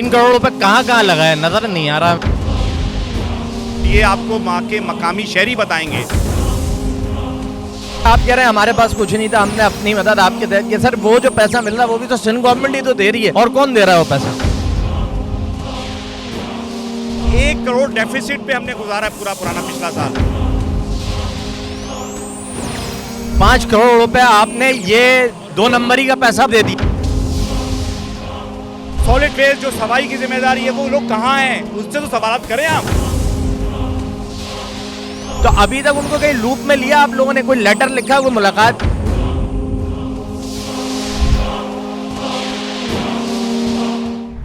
3 करोड़ रुपए कहाँ कहाँ लगा है, नजर नहीं आ रहा। ये आपको माँ के मकामी शहरी बताएंगे। आप कह रहे हैं हमारे पास कुछ नहीं था, हमने अपनी मदद आपके तहत की। सर वो जो पैसा मिल रहा है वो भी तो सिंध गवर्नमेंट ही तो दे रही है, और कौन दे रहा है वो पैसा? 1 करोड़ डेफिसिट पे हमने गुजारा है पूरा पुराना पिछला साल। 5 करोड़ रुपए आपने ये 2 नंबरी का पैसा दे दिया। सॉलिड वेस्ट जो सफाई की जिम्मेदारी है वो लोग कहाँ हैं, उससे तो सवाल करें आप। तो अभी तक उनको कहीं लूप में लिया आप लोगों ने? कोई लेटर लिखा, कोई मुलाकात?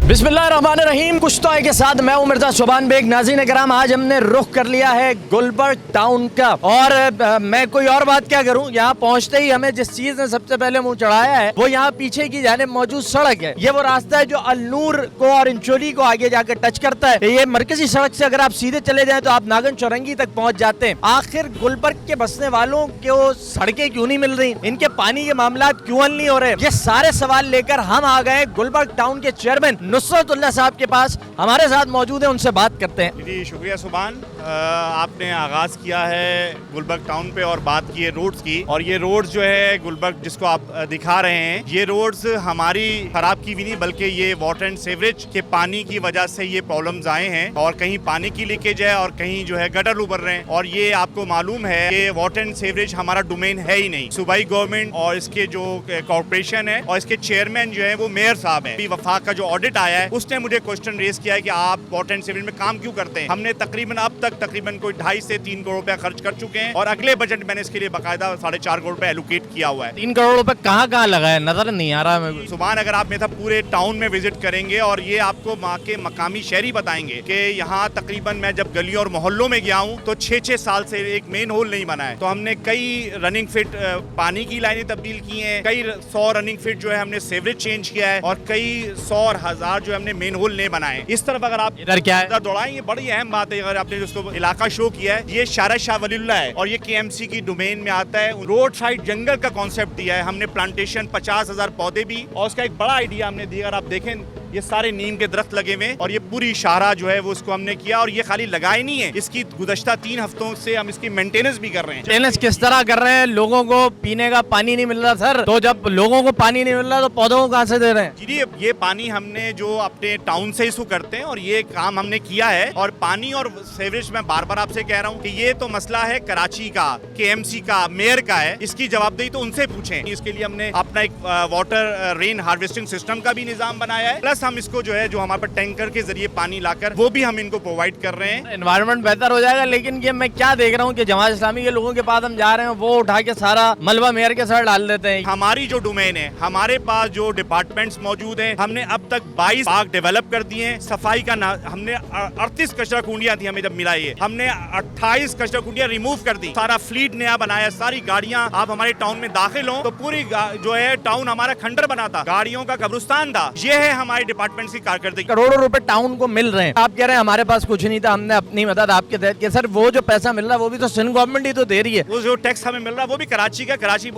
बिस्मिल्लाहिर्रहमानिर्रहीम। कुश्तों के साथ मैं हूं मिर्जा सुभान बेग। नाज़रीन कराम, आज हमने रुख कर लिया है गुलबर्ग टाउन का, और मैं कोई और बात क्या करूं, यहाँ पहुंचते ही हमें जिस चीज ने सबसे पहले मुंह चढ़ाया है वो यहाँ पीछे की जानिब मौजूद सड़क है। ये वो रास्ता है जो अल-नूर को और इंचोली को आगे जाकर टच करता है। ये मरकजी सड़क से अगर आप सीधे चले जाए तो आप नागन चौरंगी तक पहुंच जाते हैं। आखिर गुलबर्ग के बसने वालों को सड़कें क्यों नहीं मिल रही, इनके पानी के मामला क्यों हल नहीं हो रहे, ये सारे सवाल लेकर हम आ गए गुलबर्ग टाउन के चेयरमैन नुसरतुल्लाह साहब के पास। हमारे साथ मौजूद है, उनसे बात करते हैं। जी शुक्रिया सुभान। आपने आगाज़ किया है गुलबर्ग टाउन पे और बात की है रोड्स की, और ये रोड्स जो है गुलबर्ग जिसको आप दिखा रहे हैं, ये रोड्स हमारी खराब की भी नहीं बल्कि ये वाटर एंड सीवरेज के पानी की वजह से ये प्रॉब्लम्स आए हैं, और कहीं पानी की लीकेज है और कहीं जो है गटर उभर रहे हैं। और ये आपको मालूम है कि वाटर एंड सीवरेज हमारा डोमेन है ही नहीं। सूबाई गवर्नमेंट और इसके जो कॉर्पोरेशन है और इसके चेयरमैन जो है वो मेयर साहब है। वफाक का जो ऑडिट आया है उसने मुझे क्वेश्चन रेज किया है कि आप वाटर एंड सीवरेज में काम क्यों करते हैं। हमने तकरीबन अब तक तकरीबन कोई 2.5 से 3 करोड़ रुपया खर्च कर चुके हैं, और अगले बजट मैंने इसके लिए बाकायदा 4.5 करोड़ रुपया एलोकेट किया हुआ है। 3 करोड़ रुपए कहाँ कहाँ लगा है, नजर नहीं आ रहा है। सुभान, अगर आप मेरे साथ पूरे टाउन में विजिट करेंगे और ये आपको माँ के मकामी शहरी बताएंगे कि यहाँ तकरीबन मैं जब गलियों और मोहल्लों में गया हूँ तो 6-6 साल से एक मेन होल नहीं बना है। तो हमने कई रनिंग फिट पानी की लाइनें तब्दील की हैं, कई 100 रनिंग फिट जो है हमने सेवरेज चेंज किया है, और कई 100 और 1000 जो हमने मेन होल नहीं बनाए। इस तरफ अगर आप इधर क्या है दौड़ाएं, ये बड़ी अहम बात है। अगर आपने जिसको इलाका शो किया है, ये शारा शाह वलीउल्लाह है और ये KMC की डोमेन में आता है। रोड साइड जंगल का कॉन्सेप्ट दिया है हमने, प्लांटेशन 50,000 पौधे भी, और उसका एक बड़ा आइडिया हमने दिया। अगर आप देखें ये सारे नीम के दरख्त लगे हुए, और ये पूरी शाहरा जो है वो उसको हमने किया, और ये खाली लगाए नहीं है, इसकी गुज़श्ता 3 हफ्तों से हम इसकी मेंटेनेंस भी कर रहे हैं। मेंटेनेंस किस तरह कर रहे हैं? लोगों को पीने का पानी नहीं मिल रहा सर, तो जब लोगों को पानी नहीं मिल रहा तो पौधों को कहाँ से दे रहे हैं? जी ये पानी हमने जो अपने टाउन से इसको करते हैं, और ये काम हमने किया है। और पानी और सीवरेज में बार बार आपसे कह रहा हूँ कि ये तो मसला है कराची का, KMC का, मेयर का है, इसकी जवाबदेही तो उनसे पूछें। इसके लिए हमने अपना एक वाटर रेन हार्वेस्टिंग सिस्टम का भी निजाम बनाया है, प्लस हम इसको जो है जो हमारे पास टैंकर के जरिए पानी लाकर वो भी हम इनको प्रोवाइड कर रहे हैं। एनवायरनमेंट बेहतर हो जाएगा, लेकिन ये मैं क्या देख रहा हूँ कि जमात इस्लामी के लोगों के पास हम जा रहे हैं, वो उठा के सारा मलबा मेयर के सर डाल देते हैं। हमारी जो डोमेन है, हमारे पास जो डिपार्टमेंट्स मौजूद हैं, हमने अब तक 22 पार्क डेवलप कर दिए हैं। सफाई का हमने 38 कचरा कुंडियां थी हमें जब मिला, ये हमने 28 कचरा कुंडियां रिमूव कर दी। सारा फ्लीट नया बनाया, सारी गाड़ियां, आप हमारे टाउन में दाखिल हो तो पूरी जो है टाउन हमारा खंडर बना था, गाड़ियों का कब्रिस्तान था। ये है हमारे डिपार्टमेंट की कारकर्दगी। करोड़ों रुपए टाउन को मिल रहे हैं, आप कह रहे हैं हमारे पास कुछ नहीं था, हमने अपनी मदद आपके तहत की। सर वो जो पैसा मिल रहा है वो भी तो सिंध गवर्नमेंट ही तो दे रही है। वो जो टैक्स हमें मिल रहा है वो भी कराची का,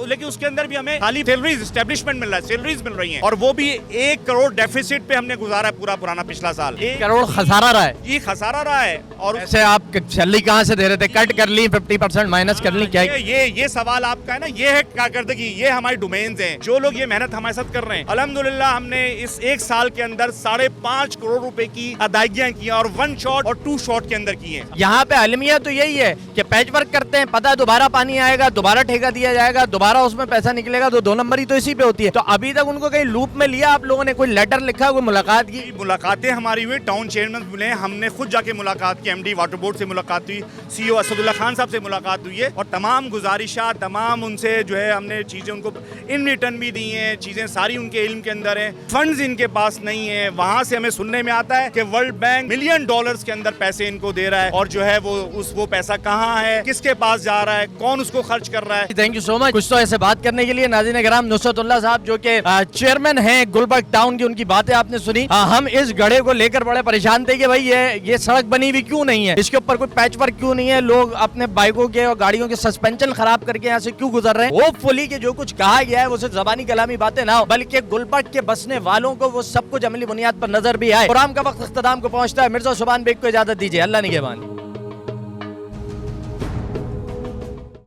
लेकिन उसके अंदर भी हमें खाली सैलरीज एस्टेब्लिशमेंट मिल रहा है, सैलरीज मिल रही हैं, और वो भी 1 करोड़ डेफिसिट पे हमने गुजारा है पूरा पुराना पिछला साल। 1 करोड़ खसारा रहा है। ये खसारा रहा है। और ऐसे आप सैलरी कहाँ से दे रहे थे? कट कर ली, 50% माइनस कर ली, क्या? ये सवाल आपका है ना, ये है कारकर्दगी, ये हमारी डोमेन्स हैं। जो लोग ये मेहनत हमारे साथ कर रहे हैं, अल्हम्दुलिल्लाह हमने इस 1 साल के अंदर 5.5 करोड़ रुपए की अदायगियां की, और 1 शॉट और 2 शॉट के अंदर की हैं। यहाँ पे अलमिया तो यही है कि पैच वर्क करते हैं, पता है दोबारा पानी आएगा, दोबारा ठेका दिया जाएगा, दोबारा उसमें पैसा निकलेगा, तो 2 नंबर ही तो इसी पे होती है। तो अभी तक उनको कहीं लूप में लिया आप लोगों ने? कोई लेटर लिखा, कोई मुलाकात की? मुलाकातें हमारी हुई, टाउन चेयरमैन मिले, हमने खुद जाके मुलाकात की, MD वाटर बोर्ड से मुलाकात हुई, CEO असदुल्ला खान साहब से मुलाकात हुई है, और तमाम गुजारिशात, तमाम उनसे जो है हमने चीजें उनको इन रिटर्न भी दी हैं। चीजें सारी उनके इल्म के अंदर है, फंड्स इनके पास नहीं है। वहां से हमें सुनने में आता है कि वर्ल्ड बैंक $1 मिलियन के अंदर पैसे इनको दे रहा है, और जो है वो पैसा कहाँ है, किसके पास जा रहा है, कौन उसको खर्च कर रहा है। Thank you so much. कुछ तो ऐसे बात करने के लिए नाज़रीन कराम, नुसरतुल्लाह साहब जो कि चेयरमैन हैं गुलबर्ग टाउन की, उनकी बातें आपने सुनी। हम इस गड्ढे को लेकर बड़े परेशान थे कि भाई ये सड़क बनी हुई क्यों नहीं है, इसके ऊपर कोई पैच वर्क क्यों नहीं है, लोग अपने बाइकों के और गाड़ियों के सस्पेंशन खराब करके यहाँ से क्यों गुजर रहे हैं। होपफुली कि जो कुछ कहा गया है वो सिर्फ ज़बानी कलामी बातें ना हो, बल्कि गुलबर्ग के बसने वालों को वो सब कुछ कुछ अमली बुनियाद पर नजर भी आए। प्रोग्राम का वक्त इख्तिताम को पहुंचता है। मिर्जा शुबान बेग को इजाजत दीजिए। अल्लाह निगहबान।